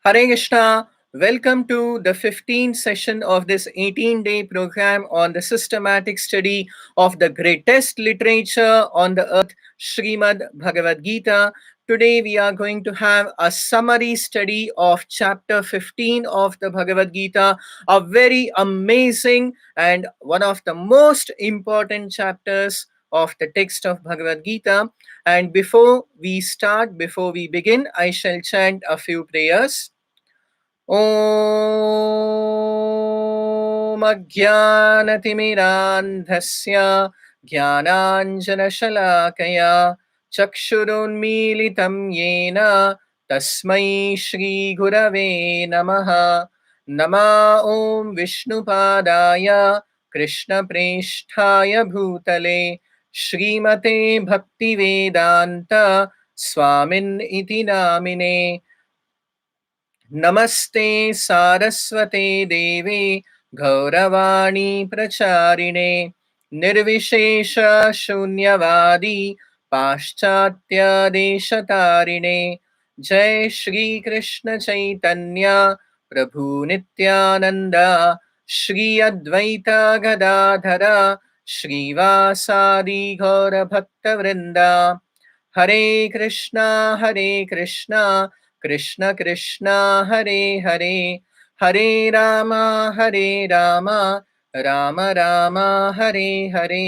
Hare Krishna. Welcome to the 15th session of this 18-day program on the systematic study of the greatest literature on the earth, Srimad Bhagavad Gita. Today we are going to have a summary study of chapter 15 of the Bhagavad Gita, a very amazing and one of the most important chapters of the text of Bhagavad Gita. And before we begin, I shall chant a few prayers. ॐ अज्ञानतिमिरान्धस्य ज्ञानाञ्जनशलाकया चक्षुरुन्मीलितं येन तस्मै श्रीगुरवे नमः। ॐ विष्णुपादाय कृष्णप्रेष्ठाय भूतले श्रीमते भक्तिवेदान्त स्वामिन् इति नामिने। नमस्ते सारस्वते देवे गौरवाणी प्रचारिणे निर्विशेष शून्यवादी पाश्चात्य देशतारिणे। जय श्री कृष्ण चैतन्य प्रभु नित्यानंद श्री अद्वैत गदाधर श्रीवासादि गौर भक्त वृंदा। हरे कृष्णा कृष्ण कृष्ण हरे हरे, हरे Ram Ram Ram Hare Hare.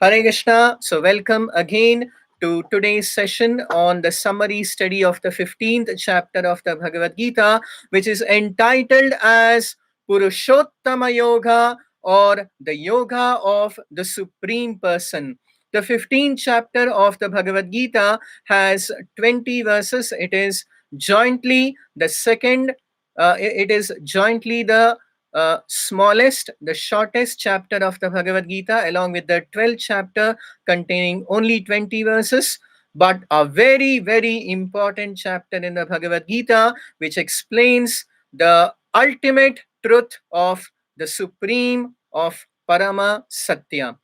Hare Krishna. So welcome again to today's session on the summary study of the 15th chapter of the Bhagavad Gita, which is entitled as Purushottama Yoga, or the Yoga of the Supreme Person. The 15th chapter of the Bhagavad Gita has 20 verses. It is jointly the smallest, the shortest chapter of the Bhagavad Gita, along with the 12th chapter containing only 20 verses, but a very, very important chapter in the Bhagavad Gita, which explains the ultimate truth of the Supreme, of Parama Satya.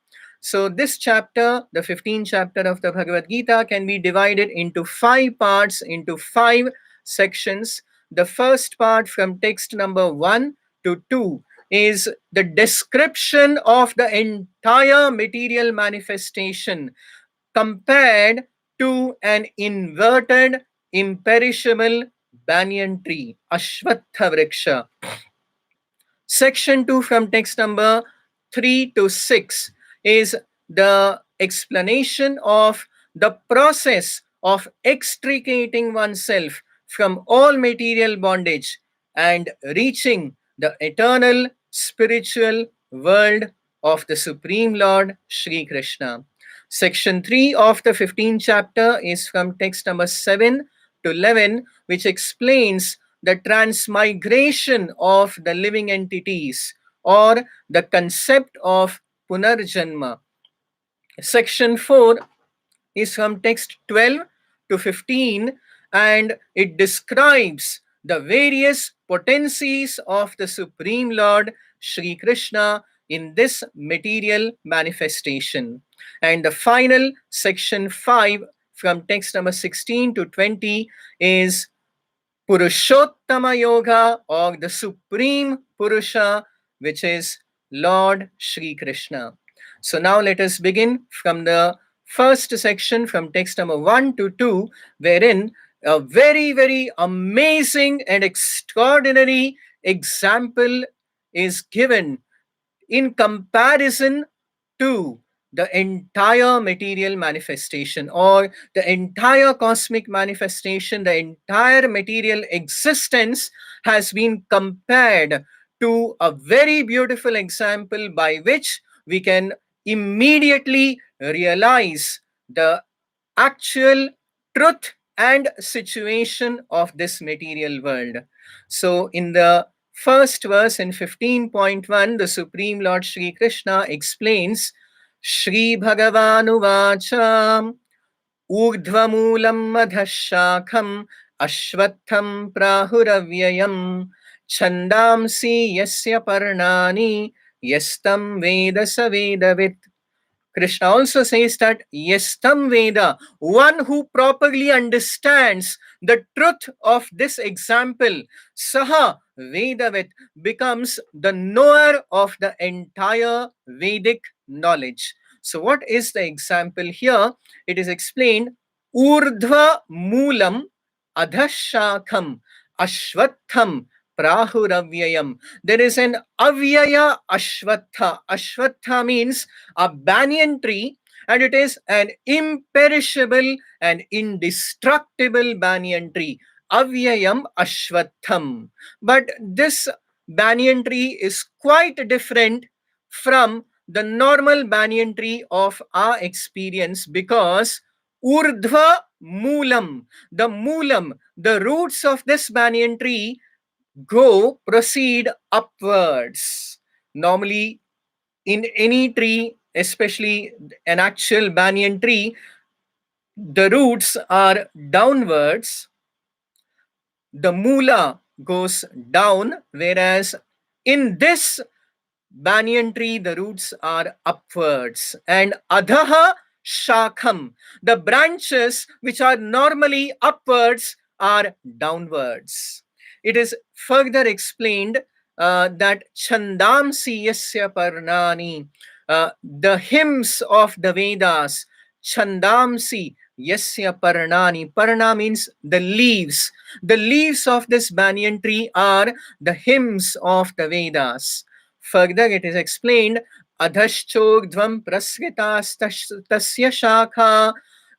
So this chapter, the 15th chapter of the Bhagavad Gita, can be divided into 5 parts, into 5 sections. The first part, from text number 1 to 2, is the description of the entire material manifestation compared to an inverted, imperishable banyan tree, Ashwatha Vriksha. Section 2, from text number 3 to 6, is the explanation of the process of extricating oneself from all material bondage and reaching the eternal spiritual world of the Supreme Lord Sri Krishna. Section 3 of the 15th chapter is from text number 7 to 11, which explains the transmigration of the living entities, or the concept of Punarjanma. Section 4 is from text 12 to 15, and it describes the various potencies of the Supreme Lord Sri Krishna in this material manifestation. And the final section 5, from text number 16 to 20, is Purushottama Yoga, or the Supreme Purusha, which is Lord Sri Krishna. So now let us begin from the first section, from text number 1 to 2, wherein a very, very amazing and extraordinary example is given in comparison to the entire material manifestation, or the entire cosmic manifestation. The entire material existence has been compared to a very beautiful example by which we can immediately realize the actual truth and situation of this material world. So in the first verse, in 15.1, the Supreme Lord Sri Krishna explains, Shri Bhagavanuvacha Urdhvamulam madhashakham ashvatham prahuravyayam chandamsi yasya parnani Yastam Veda sa Vedavit. Krishna also says that Yastam Veda, one who properly understands the truth of this example, Saha Vedavit, becomes the knower of the entire Vedic knowledge. So, what is the example here? It is explained Urdhva Moolam Adhashakham Ashwatham Prahuravyayam. There is an Avyaya Ashwatha. Ashwatha means a banyan tree, and it is an imperishable and indestructible banyan tree. Avyayam Ashwatham. But this banyan tree is quite different from the normal banyan tree of our experience, because Urdhva Moolam, the roots of this banyan tree proceed upwards. Normally, in any tree, especially an actual banyan tree, the roots are downwards, the moola goes down, whereas in this banyan tree, the roots are upwards. And adhaha shakham, the branches which are normally upwards are downwards. It is further explained that chandamsi yasya parnani, the hymns of the Vedas, chandamsi yasya parnani. Parna means the leaves. The leaves of this banyan tree are the hymns of the Vedas. Further, it is explained, adhaschogdvam prasritastasya shakha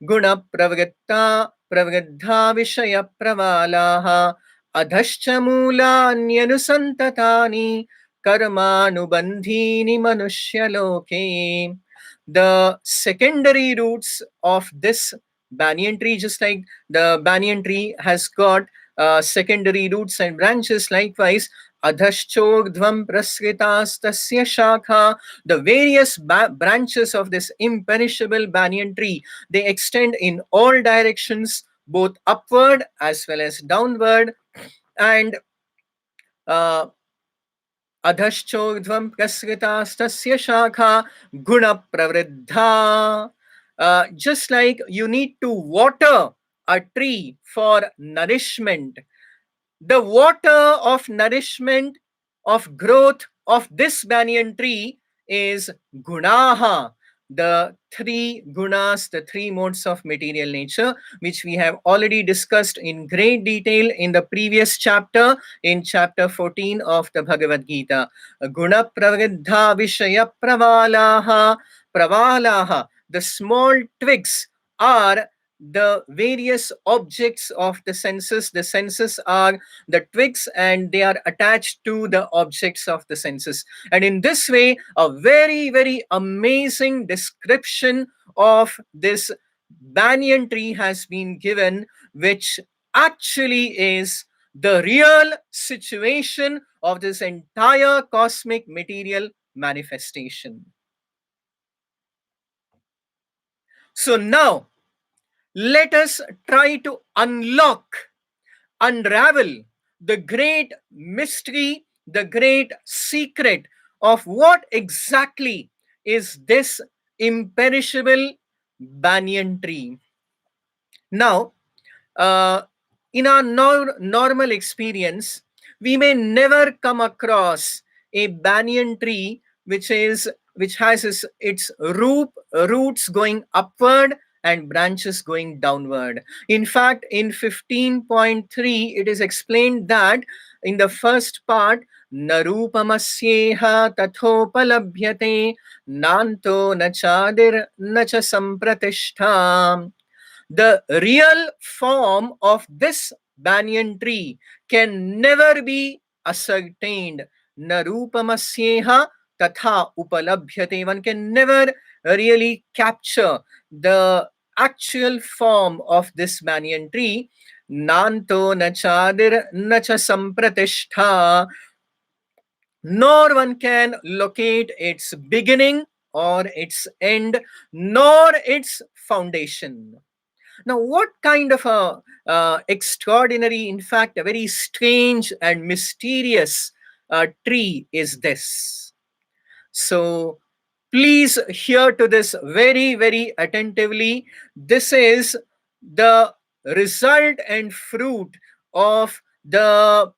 guna pravritta vishaya pravalaha adhascha moolanyanusantatani karmanubandhini manushya. The secondary roots of this banyan tree, just like the banyan tree has got secondary roots and branches, likewise adhaschogdvam prasritastasya shakha, the various branches of this imperishable banyan tree, they extend in all directions, both upward as well as downward. And adhaschogdvam prasritastasya shakha guna pravriddha. Just like you need to water a tree for nourishment, the water of nourishment, of growth of this banyan tree is gunaha, the three gunas, the three modes of material nature, which we have already discussed in great detail in the previous chapter, in chapter 14 of the Bhagavad Gita. Guna pravriddha vishaya pravalaha. Pravalaha, the small twigs, are the various objects of the senses. The senses are the twigs, and they are attached to the objects of the senses. And in this way, a very, very amazing description of this banyan tree has been given, which actually is the real situation of this entire cosmic material manifestation. So now, let us try to unravel the great mystery, the great secret of what exactly is this imperishable banyan tree. Now, uh, in our normal experience, we may never come across a banyan tree which has its roots going upward and branches going downward. In fact, in 15.3, it is explained that in the first part, narupamasyeha tathopalabhyate nanto nachadir nacha sampratishtham. The real form of this banyan tree can never be ascertained. Narupamasyeha tatha upalabhyate. One can never really capture the actual form of this banyan tree. Nanto nachadir nacha sampratishta, nor one can locate its beginning or its end, nor its foundation. Now, what kind of a extraordinary, in fact, a very strange and mysterious tree is this? So please hear to this very, very attentively. This is the result and fruit of the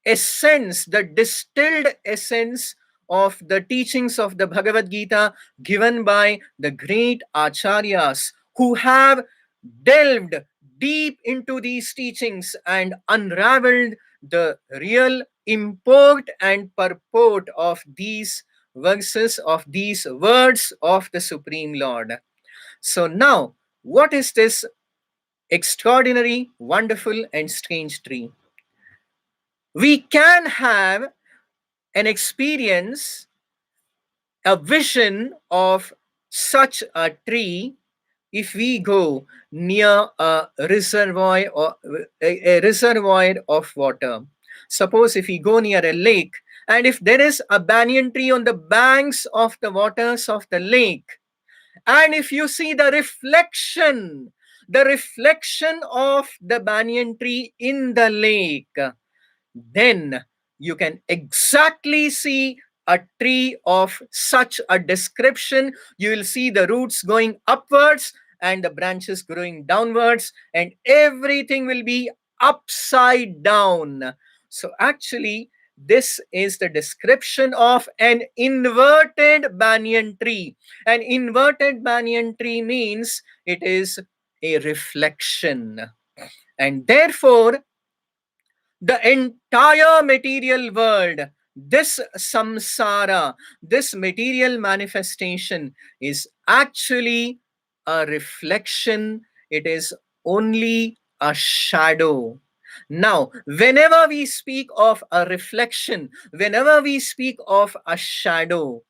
essence, the distilled essence of the teachings of the Bhagavad Gita given by the great acharyas who have delved deep into these teachings and unraveled the real import and purport of these verses, of these words of the Supreme Lord. So now, what is this extraordinary, wonderful, and strange tree? We can have an experience, a vision of such a tree if we go near a reservoir or a reservoir of water. Suppose if we go near a lake, and if there is a banyan tree on the banks of the waters of the lake, and if you see the reflection of the banyan tree in the lake, then you can exactly see a tree of such a description. You will see the roots going upwards and the branches growing downwards, and everything will be upside down. So actually, this is the description of an inverted banyan tree. An inverted banyan tree means it is a reflection, and therefore the entire material world, this samsara, this material manifestation is actually a reflection. It is only a shadow. Now, whenever we speak of a reflection, whenever we speak of a shadow,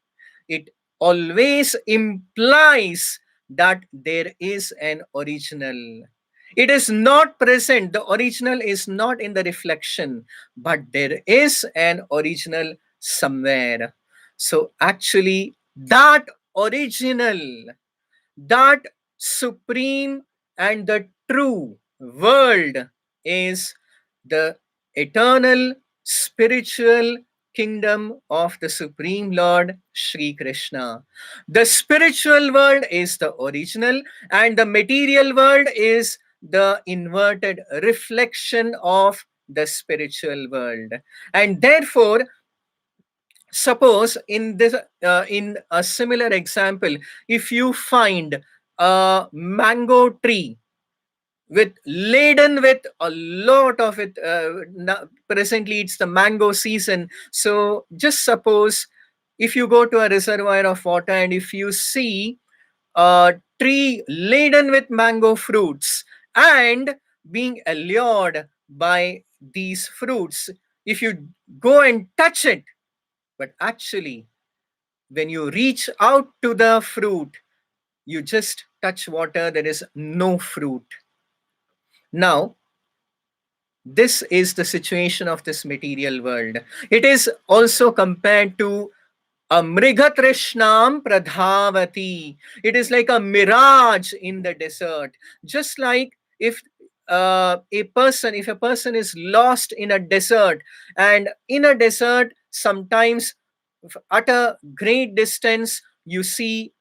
it always implies that there is an original. It is not present. The original is not in the reflection, but there is an original somewhere. So actually, that original, that supreme and the true world is the eternal spiritual kingdom of the Supreme Lord Sri Krishna. The spiritual world is the original, and the material world is the inverted reflection of the spiritual world. And therefore, suppose in this in a similar example, if you find a mango tree with laden with a lot of it, presently it's the mango season, so just suppose if you go to a reservoir of water and if you see a tree laden with mango fruits and being allured by these fruits, if you go and touch it, but actually when you reach out to the fruit, you just touch water, there is no fruit. Now, this is the situation of this material world. It is also compared to a mrigatrishnam pradhavati. It is like a mirage in the desert. Just like if if a person is lost in a desert, and in a desert, sometimes at a great distance, you see,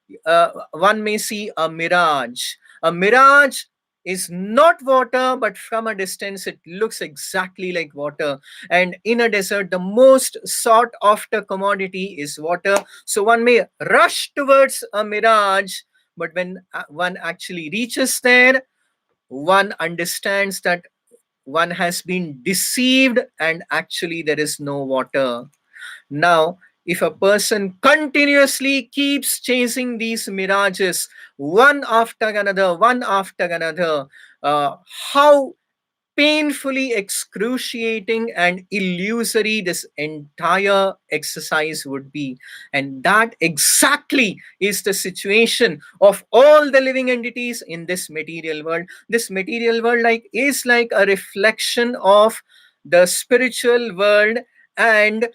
one may see a mirage. A mirage is not water, but from a distance, it looks exactly like water. And in a desert, the most sought after commodity is water. So one may rush towards a mirage, but when one actually reaches there, one understands that one has been deceived and actually there is no water. Now, if a person continuously keeps chasing these mirages, one after another, how painfully excruciating and illusory this entire exercise would be. And that exactly is the situation of all the living entities in this material world. This material world is like a reflection of the spiritual world, and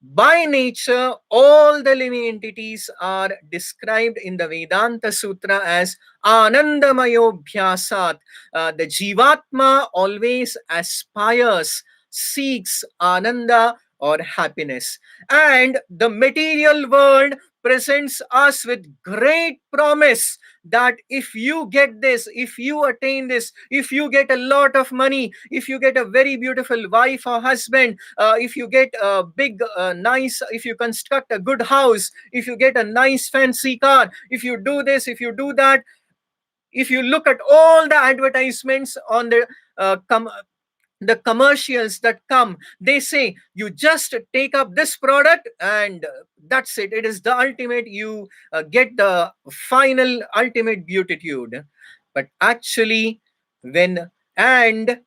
by nature, all the living entities are described in the Vedanta Sutra as Anandamayo Bhyasat. The Jivatma always aspires, seeks Ananda or happiness. And the material world presents us with great promise that if you get this, if you attain this, if you get a lot of money, if you get a very beautiful wife or husband, if you get a big, nice, if you construct a good house, if you get a nice fancy car, if you do this, if you do that, if you look at all the advertisements on the commercials that come, they say you just take up this product and that's it, it is the ultimate, you get the final ultimate beatitude. But actually, when and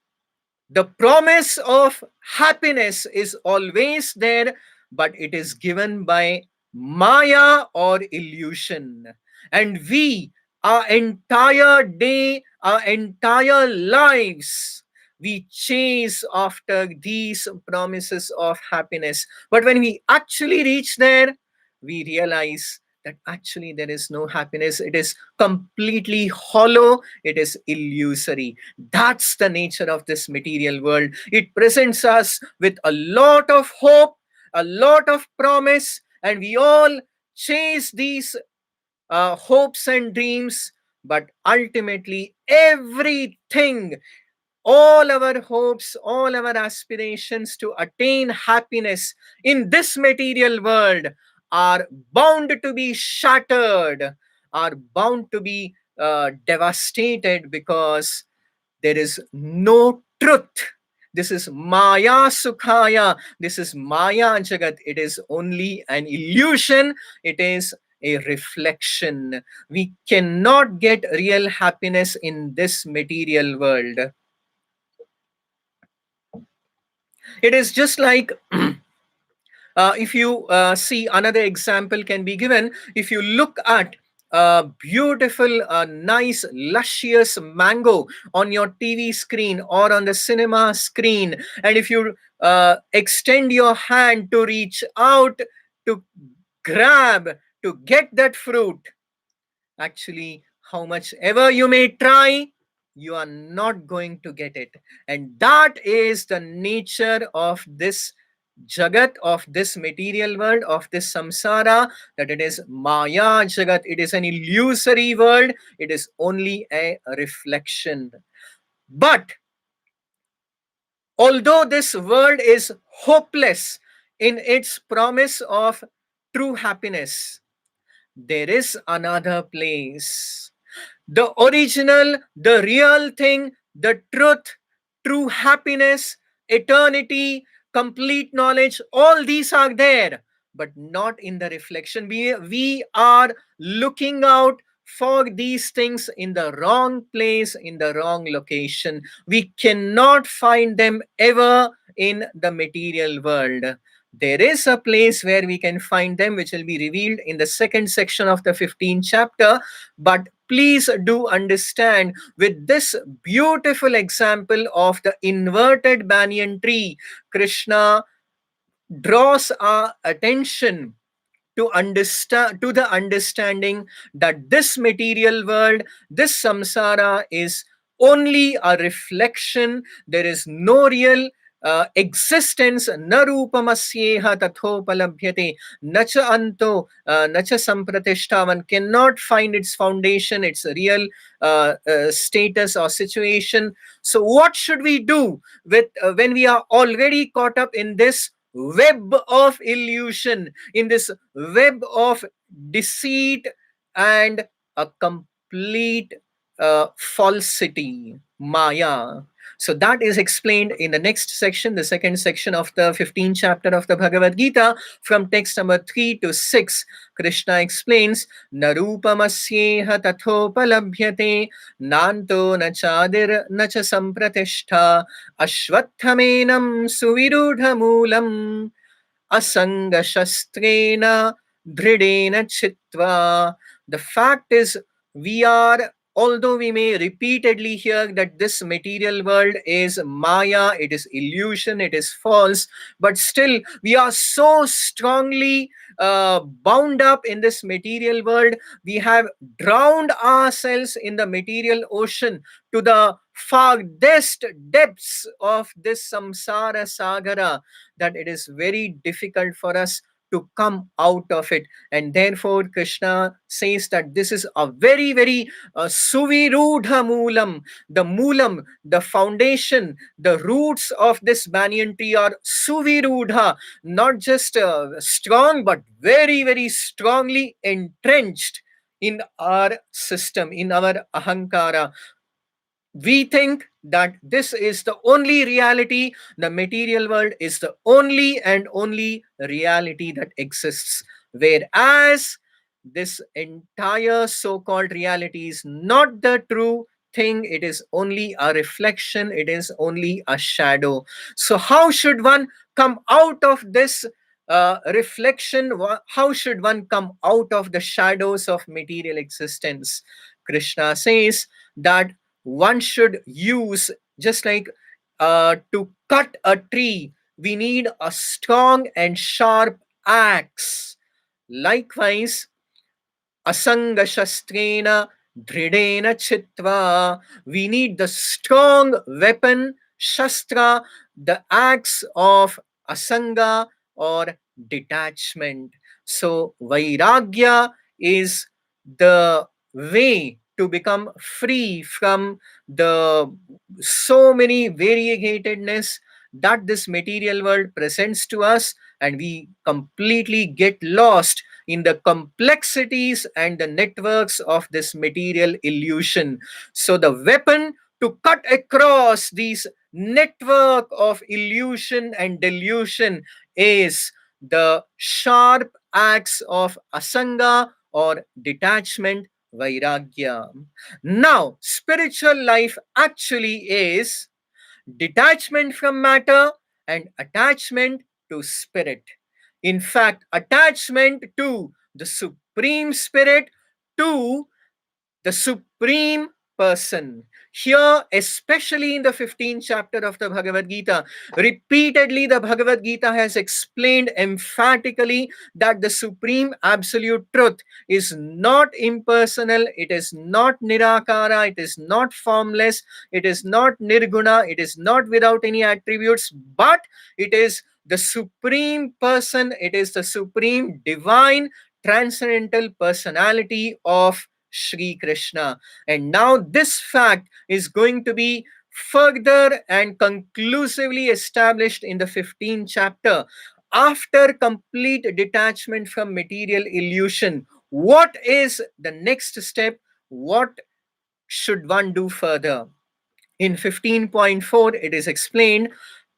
the promise of happiness is always there, but it is given by Maya or illusion. And we, our entire day, our entire lives, we chase after these promises of happiness. But when we actually reach there, we realize that actually there is no happiness. It is completely hollow, it is illusory. That's the nature of this material world. It presents us with a lot of hope, a lot of promise, and we all chase these hopes and dreams. But ultimately, everything, all our hopes, all our aspirations to attain happiness in this material world are bound to be shattered, are bound to be devastated, because there is no truth. This is Maya Sukhaya. This is Maya Jagat. It is only an illusion. It is a reflection. We cannot get real happiness in this material world. It is just like if you see, another example can be given. If you look at a beautiful, nice, luscious mango on your TV screen or on the cinema screen, and if you extend your hand to reach out to grab, to get that fruit, actually, how much ever you may try, you are not going to get it. And that is the nature of this jagat, of this material world, of this samsara, that it is Maya Jagat. It is an illusory world. It is only a reflection. But although this world is hopeless in its promise of true happiness, there is another place. The original, the real thing, the truth, true happiness, eternity, complete knowledge, all these are there, but not in the reflection. We are looking out for these things in the wrong place, in the wrong location. We cannot find them ever in the material world. There is a place where we can find them, which will be revealed in the second section of the 15th chapter. But please do understand, with this beautiful example of the inverted banyan tree, Krishna draws our attention to the understanding that this material world, this samsara, is only a reflection. There is no real existence. Na rupamasyeha tathopalabhyate nacha anto nacha sampratishta. One cannot find its foundation, its real status or situation. So what should we do with when we are already caught up in this web of illusion, in this web of deceit and a complete falsity, Maya? So that is explained in the next section, the second section of the 15th chapter of the Bhagavad Gita, from text number 3 to 6. Krishna explains, Narupamasyeha tathopalabhyate nanto na chadir na cha sampratishta ashvattamenam suvirudhamulam asanga shastrena dhridena chitva. The fact is, we are although we may repeatedly hear that this material world is Maya, it is illusion, it is false, but still we are so strongly bound up in this material world. We have drowned ourselves in the material ocean to the farthest depths of this samsara sagara, that it is very difficult for us to come out of it. And therefore Krishna says that this is a very very suvirudha moolam, the moolam, the foundation, the roots of this banyan tree are suvirudha, not just strong but very very strongly entrenched in our system, in our ahankara. We think that this is the only reality, the material world is the only and only reality that exists, whereas this entire so-called reality is not the true thing, it is only a reflection, it is only a shadow. So how should one come out of this reflection? How should one come out of the shadows of material existence? Krishna says that one should use, just like to cut a tree we need a strong and sharp axe. Likewise, asanga shastrena dridena chitva, we need the strong weapon shastra, the axe of asanga or detachment. So vairagya is the way to become free from the so many variegatedness that this material world presents to us, and we completely get lost in the complexities and the networks of this material illusion. So the weapon to cut across these network of illusion and delusion is the sharp axe of asanga or detachment, vairagya. Now spiritual life actually is detachment from matter and attachment to spirit. In fact, attachment to the Supreme Spirit, to the Supreme Person. Here, especially in the 15th chapter of the Bhagavad Gita, repeatedly the Bhagavad Gita has explained emphatically that the Supreme Absolute Truth is not impersonal, it is not nirakara, it is not formless, it is not nirguna, it is not without any attributes, but it is the Supreme Person, it is the Supreme Divine Transcendental Personality of Shri Krishna. And now this fact is going to be further and conclusively established in the 15th chapter. After complete detachment from material illusion, what is the next step? What should one do further? In 15.4, it is explained,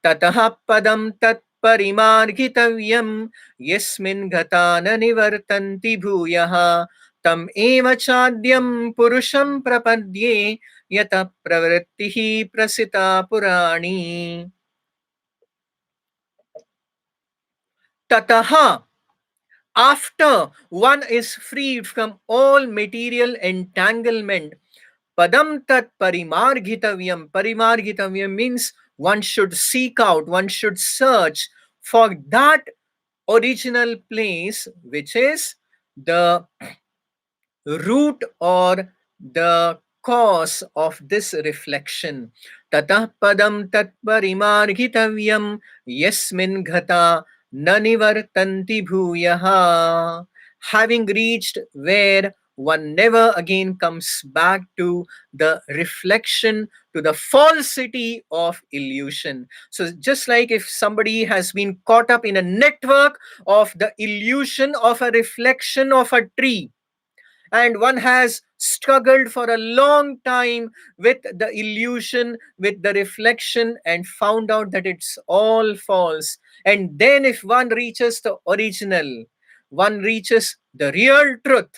Tataha padam tat parimargitavyam yasmin gata na nivartanti bhuyaha tam eva chadyam purusham prapadye yata pravrittihi prasita purani. Tataha, after one is freed from all material entanglement, Padam tat parimargitavyam. Parimargitavyam means one should seek out, one should search for that original place, which is the root or the cause of this reflection. Tatah padam tat parimargitavyam yasmin ghata nanivartanti bhuyaha. Having reached where one never again comes back to the reflection, to the falsity of illusion. So just like if somebody has been caught up in a network of the illusion of a reflection of a tree, and one has struggled for a long time with the illusion, with the reflection, and found out that it's all false. And then if one reaches the original, one reaches the real truth,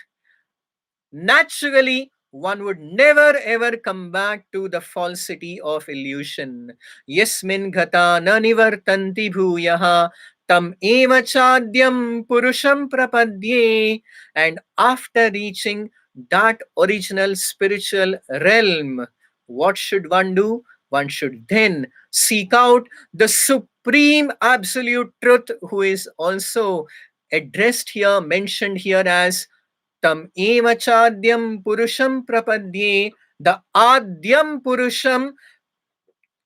naturally one would never ever come back to the falsity of illusion. Yasmin gata na nivartanti bhuyaha tam eva chadyam purusham prapadye. And after reaching that original spiritual realm, what should one do? One should then seek out the supreme absolute truth, who is also addressed here, mentioned here as Tam eva chadyam purusham prapadye, the adyam purusham,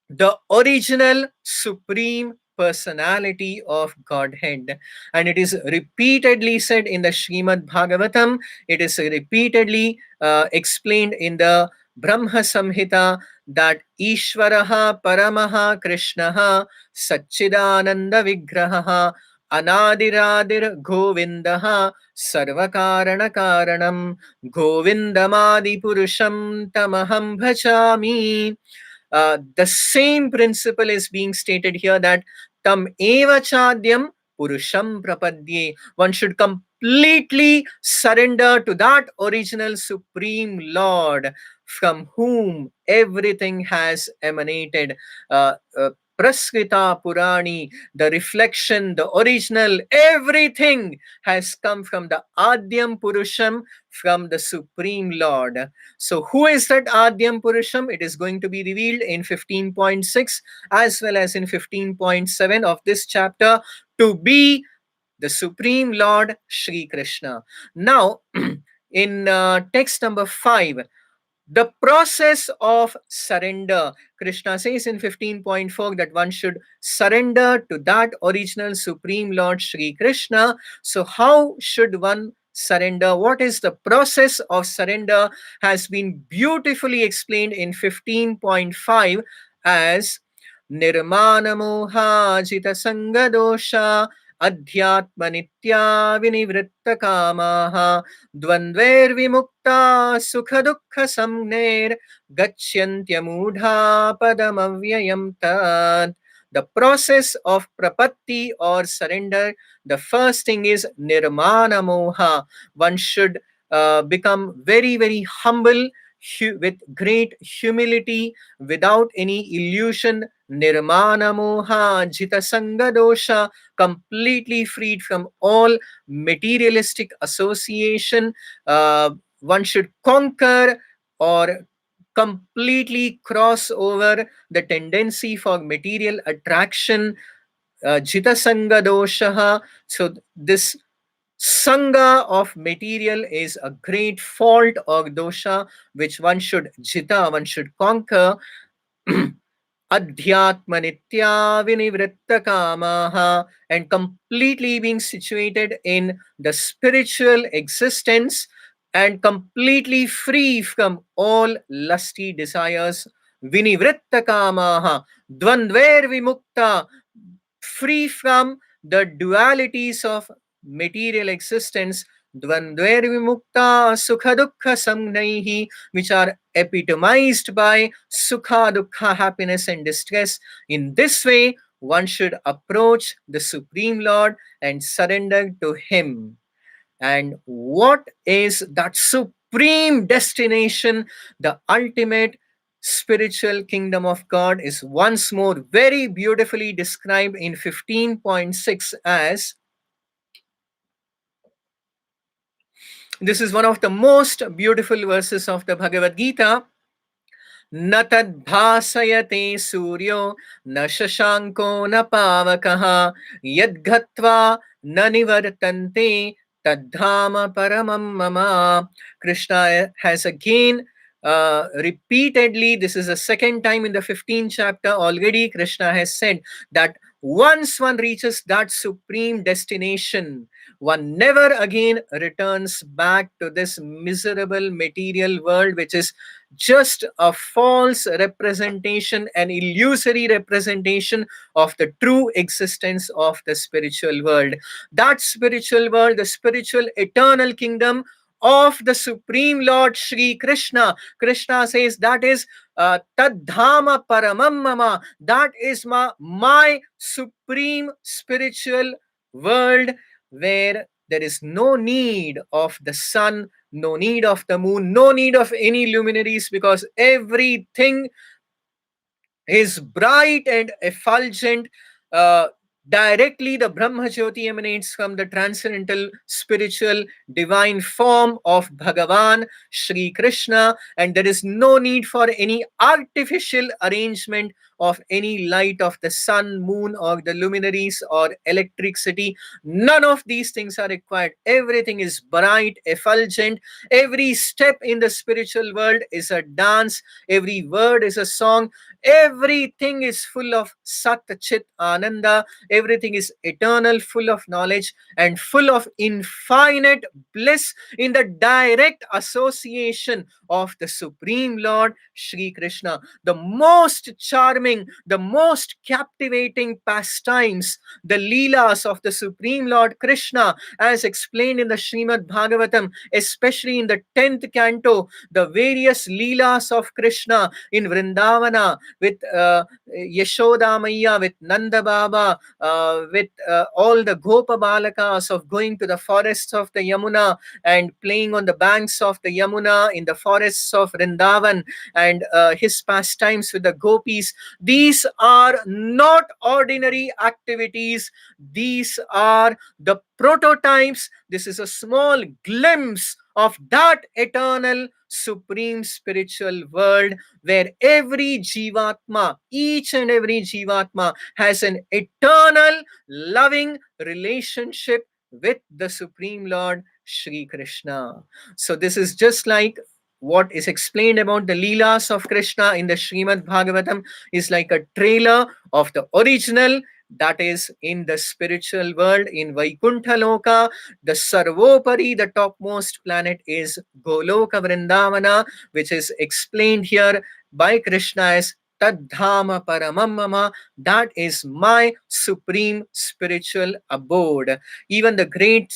the original supreme personality of Godhead. And it is repeatedly said in the Srimad Bhagavatam, it is repeatedly explained in the Brahma Samhita that Ishvaraha Paramaha Krishnaha Satchidananda Vigraha Anadiradir Govindaha Sarvakarana Karanam Govindamadi Purusham Tamaham Bhajami. The same principle is being stated here, that tam eva chadyam purusham prapadye. One should completely surrender to that original supreme Lord from whom everything has emanated. Uh, uh, Praskrita Purani, the reflection, the original, everything has come from the Adyam Purusham, from the Supreme Lord. So, who is that Adyam Purusham? It is going to be revealed in 15.6 as well as in 15.7 of this chapter to be the Supreme Lord Sri Krishna. Now, in text number 5, the process of surrender. Krishna says in 15.4 that one should surrender to that original Supreme Lord Sri Krishna. So, how should one surrender? What is the process of surrender? Has been beautifully explained in 15.5 as Nirmana Moha Jita Sangadosha Adhyatma Nitya Vinivritta Kamaha Dvandvair Sukha Dukha Samner Gachyantya Padamavyayam Tad. The process of prapatti or surrender, the first thing is nirmana moha. One should become very, very humble with great humility, without any illusion. Nirmana moha jita sanga dosha, completely freed from all materialistic association. One should conquer or completely cross over the tendency for material attraction. Jita sanga doshaha. So this sanga of material is a great fault or dosha which one should jita, one should conquer. Adhyatma nitya vinivritta kamaha, and completely being situated in the spiritual existence and completely free from all lusty desires. Vinivritta kamaha, dvandver vimukta, free from the dualities of material existence. Dvandver vimukta sukha dukkha samgnaihi, which are epitomized by sukha dukkha, happiness and distress. In this way, one should approach the Supreme Lord and surrender to Him. And what is that supreme destination, the ultimate spiritual kingdom of God, is once more very beautifully described in 15.6 as, this is one of the most beautiful verses of the Bhagavad Gita. न तद्भासयते सूर्यो न शशांको न पावकः यद्गत्वा न निवर्तन्ते तद्धाम paramam mama. Krishna has again repeatedly, this is the second time in the 15th chapter already, Krishna has said that once one reaches that supreme destination, one never again returns back to this miserable material world, which is just a false representation, an illusory representation of the true existence of the spiritual world. That spiritual world, the spiritual eternal kingdom of the Supreme Lord Sri Krishna. Krishna says that is Tadhama Paramam Mama. That is my supreme spiritual world, where there is no need of the sun, no need of the moon, no need of any luminaries, because everything is bright and effulgent. Directly, the Brahma Jyoti emanates from the transcendental, spiritual, divine form of Bhagavan, Sri Krishna, and there is no need for any artificial arrangement of any light of the sun, moon, or the luminaries or electricity. None of these things are required. Everything is bright, effulgent. Every step in the spiritual world is a dance. Every word is a song. Everything is full of Sat Chit Ananda. Everything is eternal, full of knowledge, and full of infinite bliss in the direct association of the Supreme Lord Sri Krishna. The most charming, the most captivating pastimes, the Leelas of the Supreme Lord Krishna, as explained in the Srimad Bhagavatam, especially in the 10th canto, the various Leelas of Krishna in Vrindavana with Yashoda Maya, with Nanda Baba, with all the Gopa Balakas of going to the forests of the Yamuna and playing on the banks of the Yamuna in the forests of Vrindavan, and his pastimes with the gopis. These are not ordinary activities. These are the prototypes. This is a small glimpse of that eternal supreme spiritual world where every jivatma, each and every jivatma, has an eternal loving relationship with the Supreme Lord Sri Krishna. So this is just like what is explained about the Leelas of Krishna in the Srimad Bhagavatam is like a trailer of the original that is in the spiritual world in Vaikuntha Loka. The Sarvopari, the topmost planet, is Goloka Vrindavana, which is explained here by Krishna as Tadhama Paramam Mama. That is my supreme spiritual abode. Even the great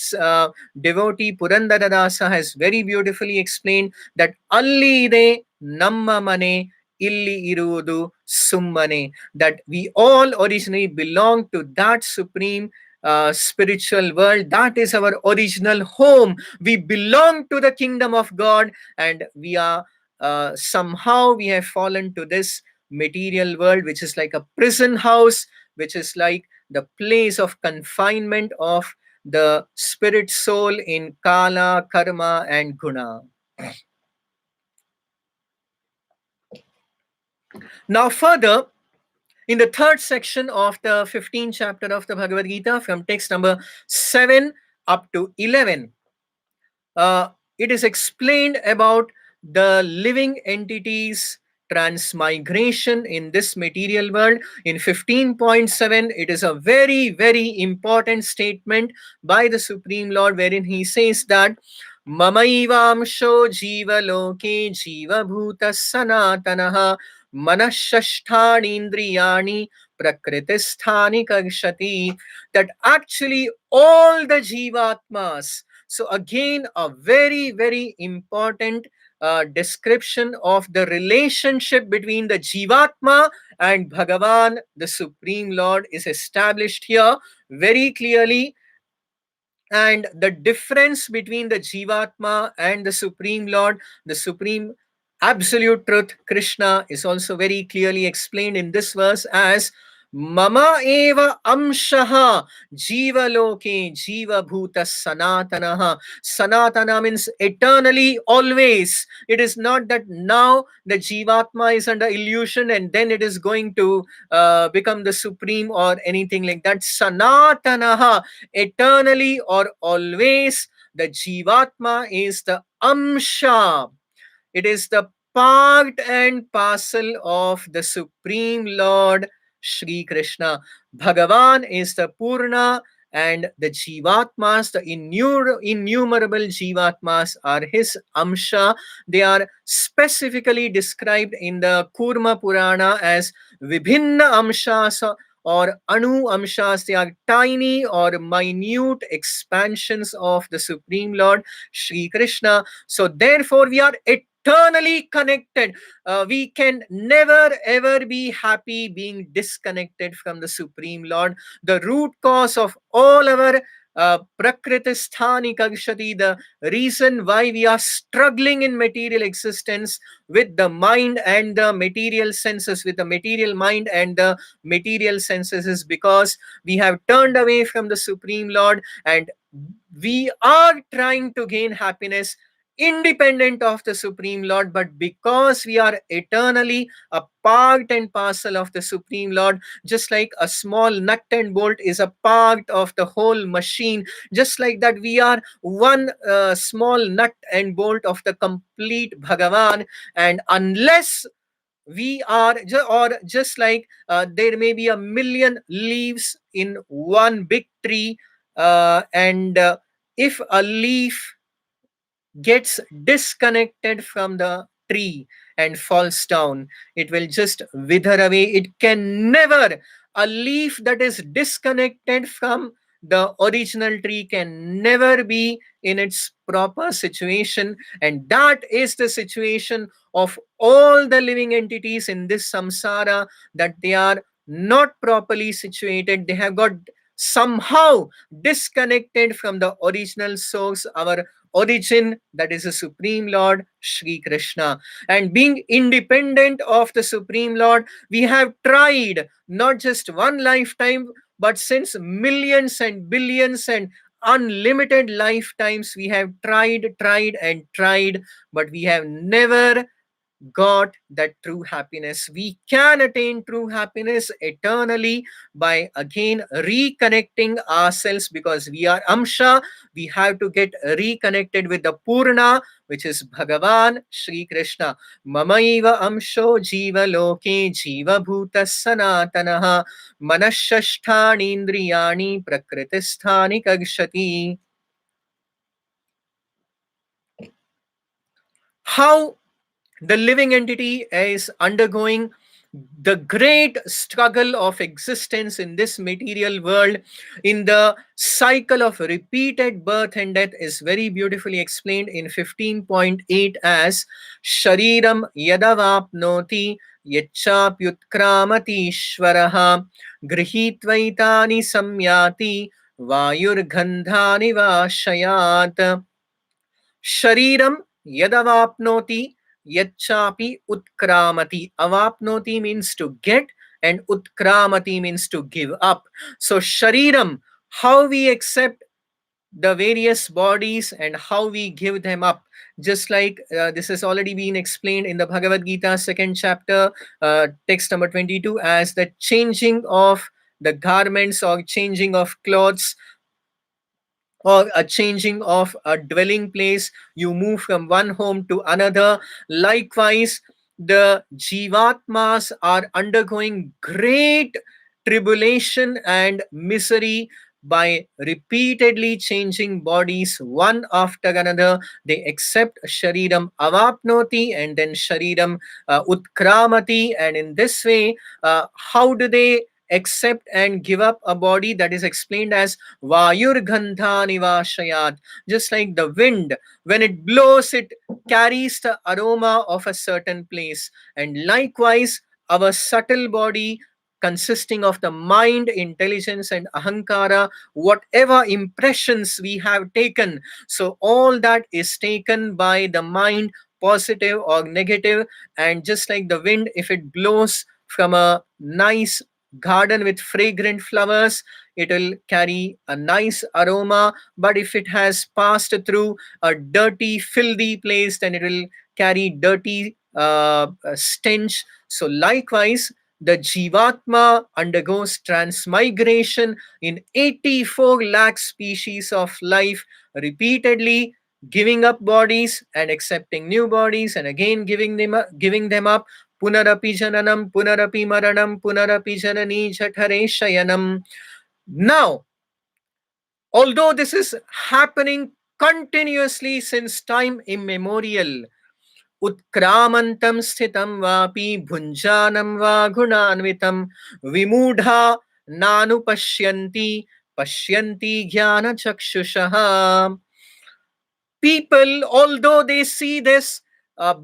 devotee Purandaradasa has very beautifully explained that Alli ide Namma Mane Illi Irudu Summane, that we all originally belong to that supreme spiritual world. That is our original home. We belong to the kingdom of God, and we are somehow we have fallen to this material world, which is like a prison house, which is like the place of confinement of the spirit soul in kala, karma, and guna. Now, further, in the third section of the 15th chapter of the Bhagavad Gita, from text number 7 up to 11, it is explained about the living entities transmigration in this material world. In 15.7, it is a very, very important statement by the Supreme Lord, wherein he says that Mamaivamsho Jiva Loke Jiva Bhuta Sanatanaha Manashasthani Indriyani Prakritisthani Kakshati, that actually all the Jivatmas. So again, a very, very important description of the relationship between the Jivatma and Bhagavan, the Supreme Lord, is established here very clearly. And the difference between the Jivatma and the Supreme Lord, the Supreme Absolute Truth, Krishna, is also very clearly explained in this verse as Mama eva amshaha jiva loke jiva bhuta sanatanaha. Sanatana means eternally, always. It is not that now the jivatma is under illusion and then it is going to become the supreme or anything like that. Sanatanaha, eternally or always. The jivatma is the amsha. It is the part and parcel of the Supreme Lord Sri Krishna. Bhagavan is the Purna, and the Jivatmas, the innumerable Jivatmas, are his Amsha. They are specifically described in the Kurma Purana as Vibhinna Amshas or Anu Amshas. They are tiny or minute expansions of the Supreme Lord Sri Krishna. So therefore, we are eternally connected. We can never ever be happy being disconnected from the Supreme Lord. The root cause of all our Prakritisthani Kagshati, the reason why we are struggling in material existence with the mind and the material senses, with the material mind and the material senses, is because we have turned away from the Supreme Lord, and we are trying to gain happiness independent of the Supreme Lord. But because we are eternally a part and parcel of the Supreme Lord, just like a small nut and bolt is a part of the whole machine, just like that we are one small nut and bolt of the complete Bhagavan. And unless we are or just like there may be a million leaves in one big tree, and if a leaf gets disconnected from the tree and falls down, it will just wither away. It can never, a leaf that is disconnected from the original tree can never be in its proper situation. And that is the situation of all the living entities in this samsara, that they are not properly situated. They have got somehow disconnected from the original source, our origin, that is the Supreme Lord Sri Krishna. And being independent of the Supreme Lord, we have tried not just one lifetime, but since millions and billions and unlimited lifetimes, we have tried and tried, but we have never got that true happiness. We can attain true happiness eternally by again reconnecting ourselves, because we are Amsha. We have to get reconnected with the Purna, which is Bhagavan Sri Krishna. Mamaiva Amsho Jiva Loke Jiva Bhuta Sanatanaha Manashashthani Indriyani Prakritisthani Kagshati. How the living entity is undergoing the great struggle of existence in this material world, in the cycle of repeated birth and death, is very beautifully explained in 15.8 as Shariram Yadavapnoti Yachapyutkramati Ishvaraha Grihitvaitani Samyati Vayurgandhani Vashayat. Shariram yadavapnoti yacchapi utkramati. Avapnoti means to get, and utkramati means to give up. So shariram, how we accept the various bodies and how we give them up. Just like this has already been explained in the Bhagavad Gita, second chapter, text number 22, as the changing of the garments or changing of clothes or a changing of a dwelling place, you move from one home to another. Likewise, the jivatmas are undergoing great tribulation and misery by repeatedly changing bodies one after another. They accept shariram avapnoti and then shariram utkramati, and in this way, how do they accept and give up a body? That is explained as Vayurgandha Nivashayat. Just like the wind, when it blows, it carries the aroma of a certain place. And likewise, our subtle body, consisting of the mind, intelligence, and ahankara, whatever impressions we have taken, so all that is taken by the mind, positive or negative. And just like the wind, if it blows from a nice garden with fragrant flowers, it will carry a nice aroma. But if it has passed through a dirty, filthy place, then it will carry dirty stench. So likewise, the Jivatma undergoes transmigration in 84 lakh species of life, repeatedly giving up bodies and accepting new bodies, and again giving them up. Punarapi jananam, punarapi maranam, punarapi janani jhathare shayanam. Now, although this is happening continuously since time immemorial, उत्क्रामन्तं स्थितं वापि भुञ्जानं वा गुणान्वितं विमूढा नानुपश्यन्ति पश्यन्ति ज्ञानचक्षुषः. People, although they see this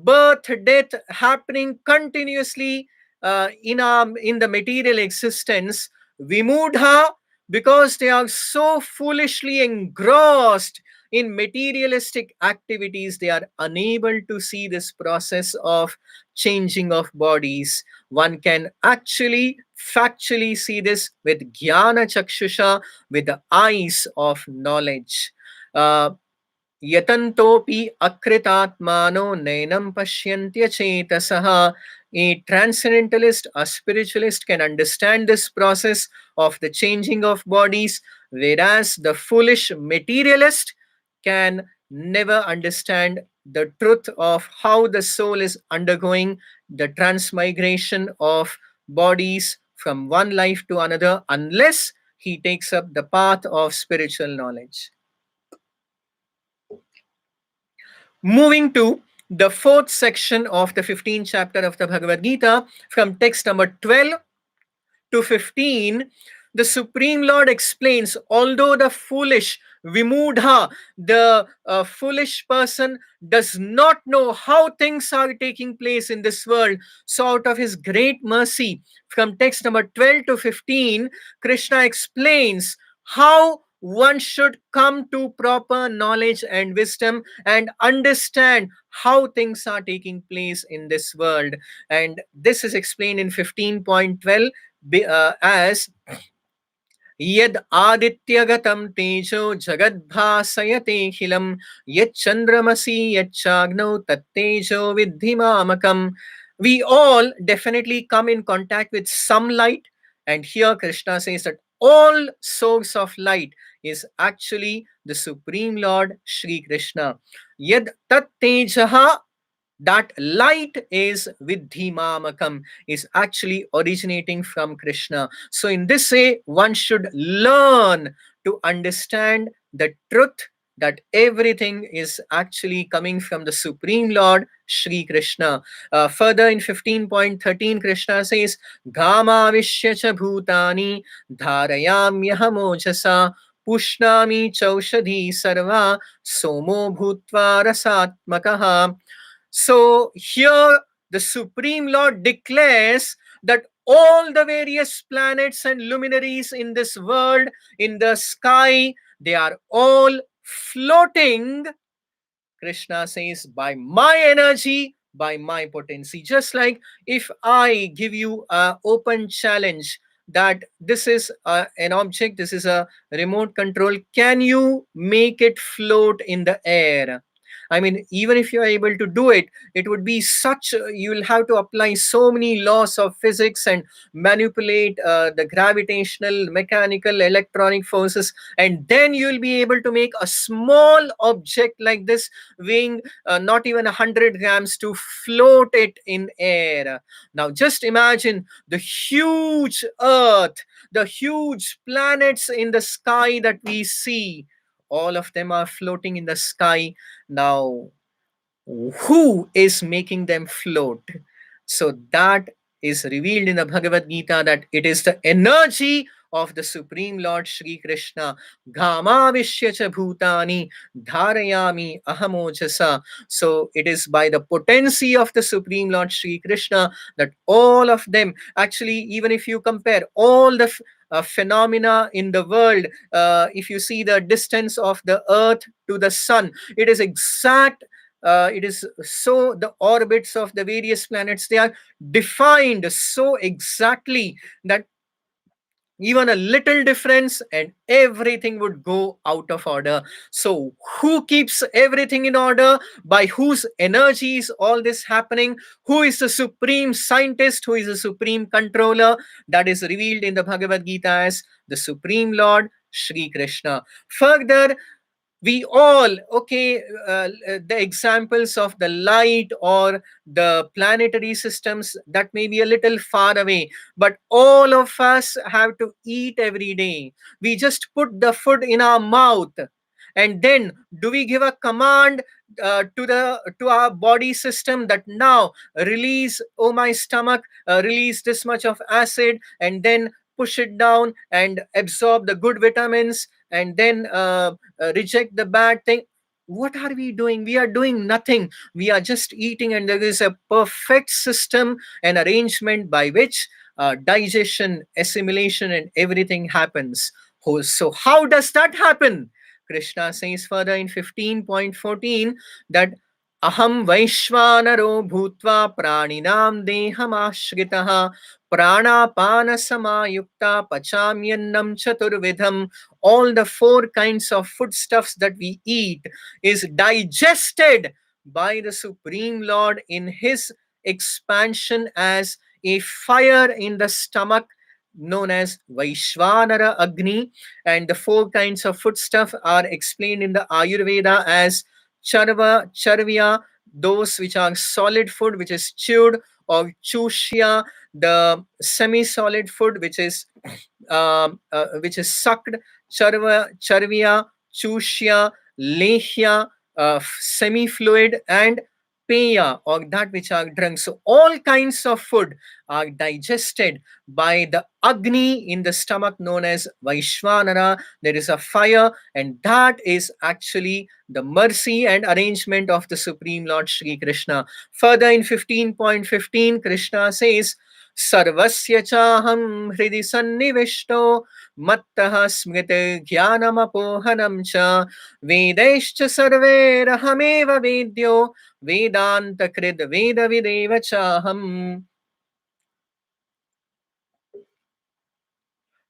birth, death happening continuously in the material existence, vimudha, because they are so foolishly engrossed in materialistic activities, they are unable to see this process of changing of bodies. One can actually factually see this with jnana chakshusha, with the eyes of knowledge. Uh, Yatantopi akritatmano nainam pashyantya. A transcendentalist, a spiritualist can understand this process of the changing of bodies, whereas the foolish materialist can never understand the truth of how the soul is undergoing the transmigration of bodies from one life to another unless he takes up the path of spiritual knowledge. Moving to the fourth section of the 15th chapter of the Bhagavad Gita, from text number 12 to 15, the Supreme Lord explains, although the foolish Vimudha, the foolish person, does not know how things are taking place in this world, so out of his great mercy, from text number 12 to 15, Krishna explains how one should come to proper knowledge and wisdom and understand how things are taking place in this world. And this is explained in 15.12 as यद आदित्यगतं तेजो जगद्भासयतेऽखिलं यच्चन्द्रमसि यच्चाग्नौ तत्तेजो विद्धि मामकम्. We all definitely come in contact with some light, and here Krishna says that all source of light is actually the Supreme Lord Shri Krishna. Yad tat tejaha, that light is vidhimamakam, is actually originating from Krishna. So in this way one should learn to understand the truth that everything is actually coming from the Supreme Lord Shri Krishna. Further in 15.13, Krishna says, Gama vishya bhutani dharayamyaham pushnami chaushadhi sarva somo bhutva rasatmakaha. So here the Supreme Lord declares that all the various planets and luminaries in this world, in the sky, they are all floating, Krishna says, by my energy, by my potency. Just like if I give you an open challenge that this is an object, this is a remote control, can you make it float in the air? I mean, even if you are able to do it, it would be such, you will have to apply so many laws of physics and manipulate the gravitational, mechanical, electronic forces, and then you will be able to make a small object like this, weighing not even 100 grams, to float it in air. Now just imagine the huge earth, the huge planets in the sky that we see, all of them are floating in the sky. Now who is making them float? So that is revealed in the Bhagavad Gita, that it is the energy of the Supreme Lord Shri Krishna. Gama vishya bhutani dharayami ahamojasa. So it is by the potency of the Supreme Lord Shri Krishna that all of them, actually, even if you compare all the phenomena in the world, if you see the distance of the earth to the sun, it is exact. It is so, the orbits of the various planets, they are defined so exactly that even a little difference and everything would go out of order. So who keeps everything in order? By whose energy is all this happening? Who is the supreme scientist? Who is the supreme controller? That is revealed in the Bhagavad Gita as the Supreme Lord Shri Krishna. Further, we all, okay, the examples of the light or the planetary systems, that may be a little far away, but all of us have to eat every day. We just put the food in our mouth, and then do we give a command to our body system that now release, oh my stomach, release this much of acid, and then push it down and absorb the good vitamins, and then reject the bad thing? What are we doing? We are doing nothing. We are just eating, and there is a perfect system and arrangement by which digestion, assimilation, and everything happens. So how does that happen? Krishna says further in 15.14 that aham vaishvanaro bhutva praninam deham ashritaha pranapana samayukta pachamyannam chaturvidham. All the four kinds of foodstuffs that we eat is digested by the Supreme Lord in his expansion as a fire in the stomach known as Vaishvanara Agni, and the four kinds of foodstuff are explained in the Ayurveda as Charva, Charvya, those which are solid food, which is chewed, or Chushya, the semi-solid food, which is sucked, Charva, Charvya, Chushya, Lehya, semi-fluid, and Peya, or that which are drunk. So all kinds of food are digested by the Agni in the stomach known as Vaishvanara. There is a fire, and that is actually the mercy and arrangement of the Supreme Lord Sri Krishna. Further in 15.15, Krishna says, Sarvasya chaham hridi sannivishto mattah smriti jnanamapohanam cha vedaishcha sarverahameva vedyo vedanta krid veda videva chaham.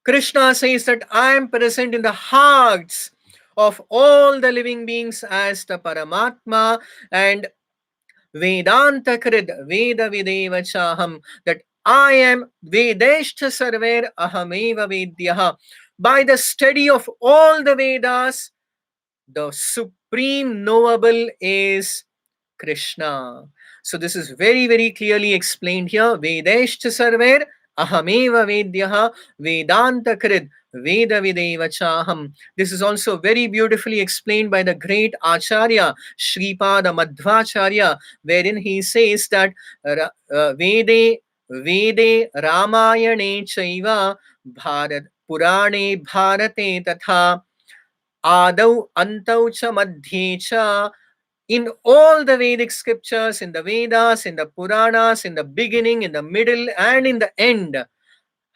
Krishna says that I am present in the hearts of all the living beings as the Paramatma, and Vedanta Krid Veda Videva Chaham, that I am Vedeshta Sarver Ahameva Vedyaha. By the study of all the Vedas, the supreme knowable is Krishna. So this is very, very clearly explained here. Vedeshcha sarver ahameva vedyaha vedanta krid veda videva chaham. This is also very beautifully explained by the great Acharya Sripada Madhvacharya, wherein he says that Vede Vede Ramayane Chaiva Bharat Purane Bharate Tatha Adau Antau Cha Madhye Cha. In all the Vedic scriptures, in the Vedas, in the Puranas, in the beginning, in the middle, and in the end,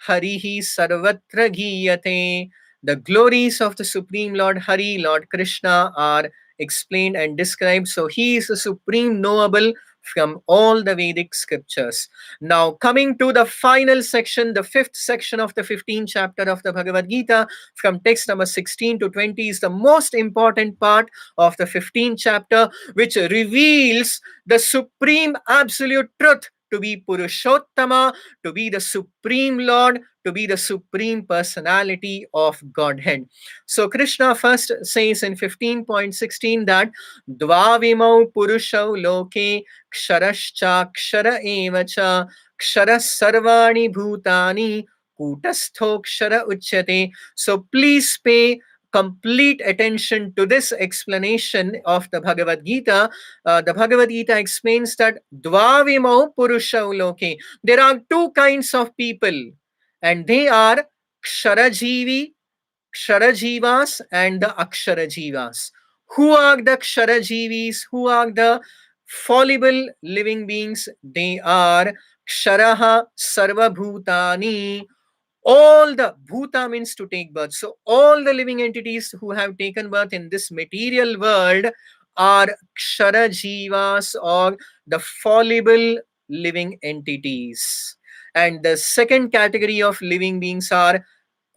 Harihi Sarvatra Giyate. The glories of the Supreme Lord Hari, Lord Krishna, are explained and described. So he is the supreme knowable from all the Vedic scriptures. Now, coming to the final section, the fifth section of the 15th chapter of the Bhagavad Gita, from text number 16 to 20, is the most important part of the 15th chapter, which reveals the supreme absolute truth to be Purushottama, to be the Supreme Lord, to be the Supreme Personality of Godhead. So Krishna first says in 15.16 that Dvavimau Purushau Loke Ksharascha Kshara Evacha Kshara Sarvani Bhutani Kutastho Kshara Uchyate. So please pay complete attention to this explanation of the Bhagavad Gita. The Bhagavad Gita explains that Dvavimau Purushau Loke. There are two kinds of people, and they are Ksharajivi, Ksharajivas, and the Aksharajivas. Who are the Ksarajivis? Who are the fallible living beings? They are Ksharaha Sarvabhutani. All the bhuta means to take birth. So all the living entities who have taken birth in this material world are kshara jivas, or the fallible living entities. And the second category of living beings are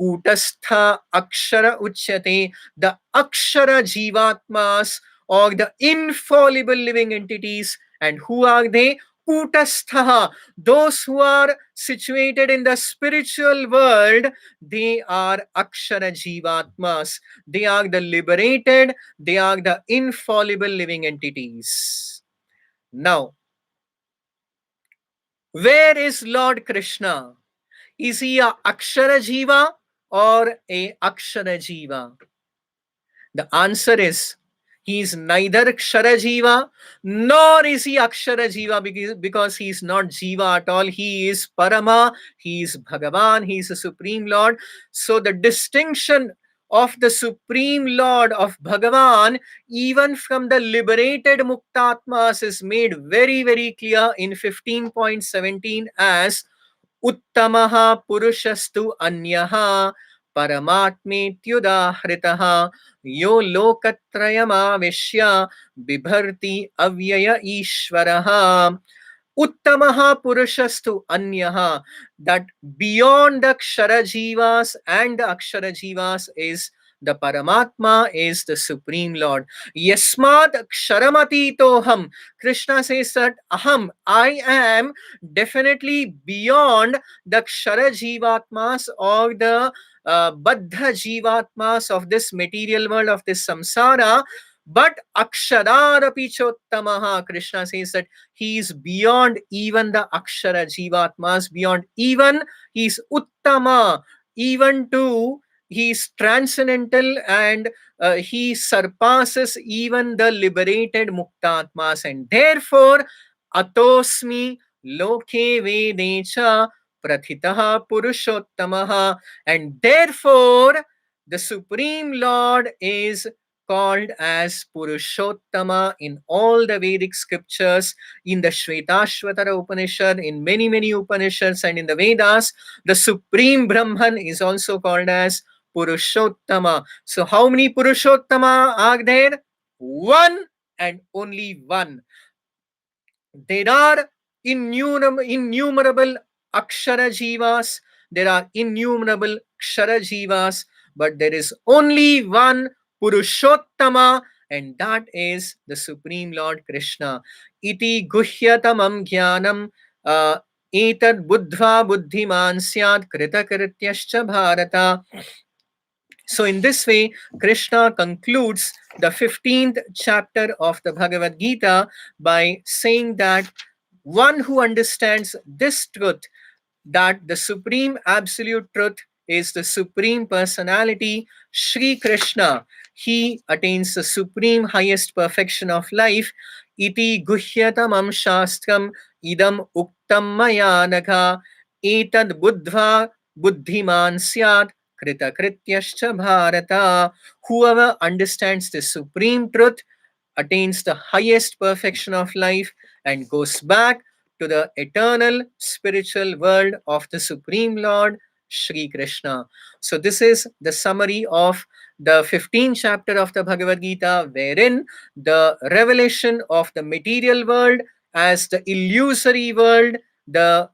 kutastha akshara uchyate, the akshara jivatmas, or the infallible living entities. And who are they? Kutastha, those who are situated in the spiritual world, they are Akshara Jivatmas. They are the liberated, they are the infallible living entities. Now, where is Lord Krishna? Is he a Akshara Jiva or a Akshara Jiva? The answer is he is neither Kshara Jiva nor is he Akshara Jiva, because he is not Jiva at all. He is Parama, he is Bhagavan, he is the Supreme Lord. So the distinction of the Supreme Lord of Bhagavan, even from the liberated Muktatmas, is made very, very clear in 15.17 as Uttamaha Purushastu Anyaha paramatmetyudahritah yo lokatrayamavishya bibharti avyaya ishvaraha. Uttamaha Purushastu Anyaha, that beyond the Akshara Jivas and the Akshara Jivas is the Paramatma, is the Supreme Lord. Yasmad Ksharamati Krishna says that Aham, I am definitely beyond the Kshara Jivatmas or the Baddha Jivatmas of this material world, of this samsara. But Akshadarapi Chottamaha, Krishna says that he is beyond even the Akshara Jivatmas, beyond even, he is Uttama, even to, he is transcendental, and he surpasses even the liberated Muktatmas, and therefore Atosmi Loke Vedecha Prathitaha Purushottamaha, and therefore the Supreme Lord is called as Purushottama in all the Vedic scriptures, in the Shvetashvatara Upanishad, in many, many Upanishads, and in the Vedas. The Supreme Brahman is also called as Purushottama. So, how many Purushottama are there? One and only one. There are innumerable Akshara Jivas, there are innumerable Kshara Jivas, but there is only one Purushottama, and that is the Supreme Lord Krishna. Iti guhyatamam jnanam etad buddha buddhiman syad kritakrityascha bharata. So, in this way, Krishna concludes the 15th chapter of the Bhagavad Gita by saying that one who understands this truth, that the supreme absolute truth is the supreme personality, Sri Krishna, he attains the supreme highest perfection of life. Iti guhyatamam shastram idam uktam maya nagha etad buddha buddhiman syat krita krityascha bharata. Whoever understands the supreme truth attains the highest perfection of life and goes back to the eternal spiritual world of the Supreme Lord, Sri Krishna. So, this is the summary of the 15th chapter of the Bhagavad Gita, wherein the revelation of the material world as the illusory world, the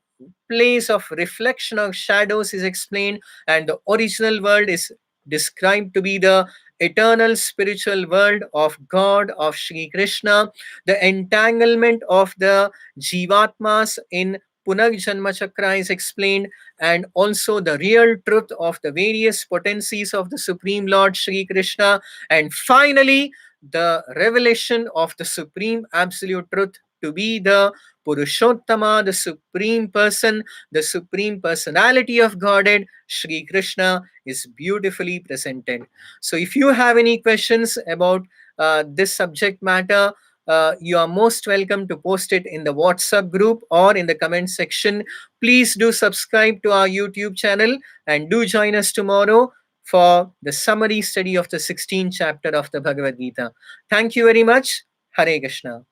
place of reflection of shadows is explained, and the original world is described to be the eternal spiritual world of God, of Sri Krishna. The entanglement of the Jivatmas in Punarjanma Chakra is explained, and also the real truth of the various potencies of the Supreme Lord Sri Krishna, and finally the revelation of the Supreme Absolute Truth to be the Purushottama, the Supreme Person, the Supreme Personality of Godhead, Sri Krishna, is beautifully presented. So, if you have any questions about this subject matter, you are most welcome to post it in the WhatsApp group or in the comment section. Please do subscribe to our YouTube channel and do join us tomorrow for the summary study of the 16th chapter of the Bhagavad Gita. Thank you very much. Hare Krishna.